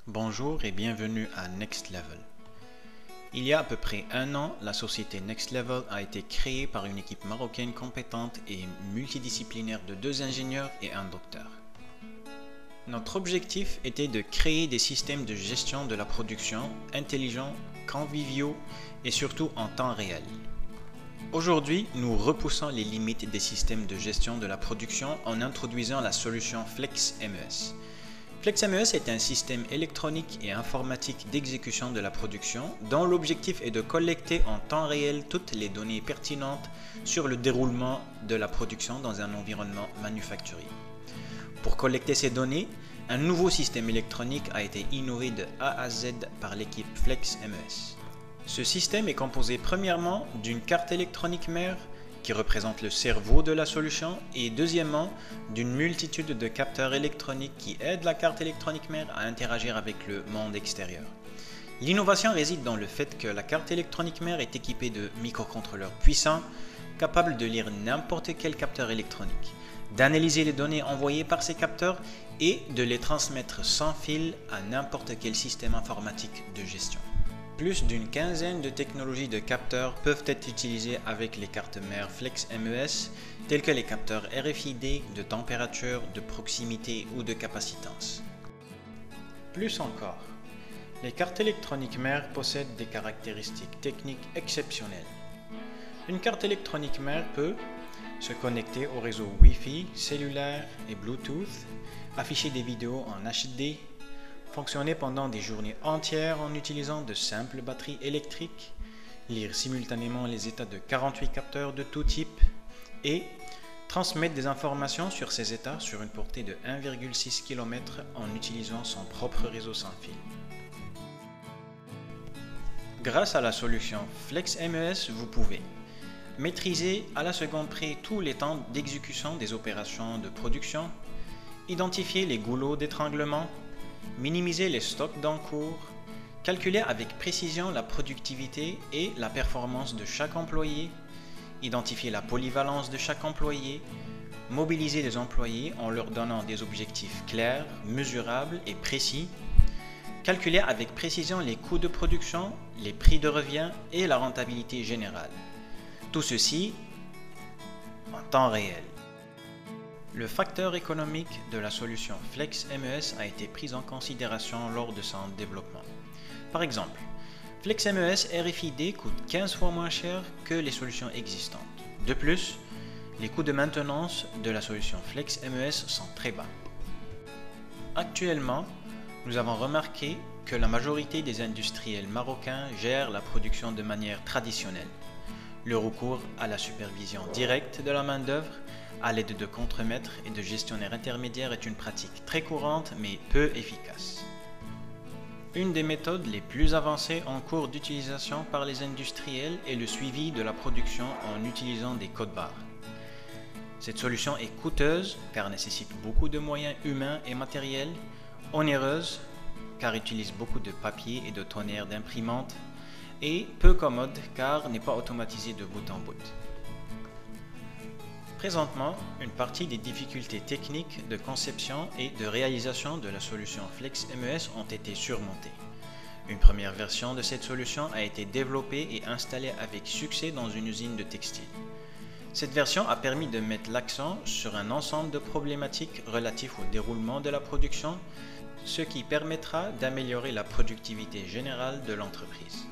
Bonjour et bienvenue à Next Level. Il y a à peu près un an, la société Next Level a été créée par une équipe marocaine compétente et multidisciplinaire de 2 ingénieurs et un docteur. Notre objectif était de créer des systèmes de gestion de la production intelligents, conviviaux et surtout en temps réel. Aujourd'hui, nous repoussons les limites des systèmes de gestion de la production en introduisant la solution FlexMES. FlexMES est un système électronique et informatique d'exécution de la production dont l'objectif est de collecter en temps réel toutes les données pertinentes sur le déroulement de la production dans un environnement manufacturier. Pour collecter ces données, un nouveau système électronique a été innové de A à Z par l'équipe FlexMES. Ce système est composé premièrement d'une carte électronique mère qui représente le cerveau de la solution et deuxièmement d'une multitude de capteurs électroniques qui aident la carte électronique mère à interagir avec le monde extérieur. L'innovation réside dans le fait que la carte électronique mère est équipée de microcontrôleurs puissants capables de lire n'importe quel capteur électronique, d'analyser les données envoyées par ces capteurs et de les transmettre sans fil à n'importe quel système informatique de gestion. Plus d'une quinzaine de technologies de capteurs peuvent être utilisées avec les cartes mères FlexMES, telles que les capteurs RFID, de température, de proximité ou de capacitance. Plus encore, les cartes électroniques mères possèdent des caractéristiques techniques exceptionnelles. Une carte électronique mère peut se connecter au réseau Wi-Fi, cellulaire et Bluetooth, afficher des vidéos en HD, fonctionner pendant des journées entières en utilisant de simples batteries électriques, lire simultanément les états de 48 capteurs de tout type et transmettre des informations sur ces états sur une portée de 1,6 km en utilisant son propre réseau sans fil. Grâce à la solution FlexMES, vous pouvez maîtriser à la seconde près tous les temps d'exécution des opérations de production, identifier les goulots d'étranglement, minimiser les stocks d'encours, calculer avec précision la productivité et la performance de chaque employé, identifier la polyvalence de chaque employé, mobiliser les employés en leur donnant des objectifs clairs, mesurables et précis, calculer avec précision les coûts de production, les prix de revient et la rentabilité générale. Tout ceci en temps réel. Le facteur économique de la solution FlexMES a été pris en considération lors de son développement. Par exemple, FlexMES RFID coûte 15 fois moins cher que les solutions existantes. De plus, les coûts de maintenance de la solution FlexMES sont très bas. Actuellement, nous avons remarqué que la majorité des industriels marocains gèrent la production de manière traditionnelle. Le recours à la supervision directe de la main-d'œuvre à l'aide de contremaîtres et de gestionnaires intermédiaires est une pratique très courante mais peu efficace. Une des méthodes les plus avancées en cours d'utilisation par les industriels est le suivi de la production en utilisant des codes-barres. Cette solution est coûteuse car nécessite beaucoup de moyens humains et matériels, onéreuse car utilise beaucoup de papier et de tonnerre d'imprimantes et peu commode car n'est pas automatisée de bout en bout. Présentement, une partie des difficultés techniques de conception et de réalisation de la solution FlexMES ont été surmontées. Une première version de cette solution a été développée et installée avec succès dans une usine de textile. Cette version a permis de mettre l'accent sur un ensemble de problématiques relatives au déroulement de la production, ce qui permettra d'améliorer la productivité générale de l'entreprise.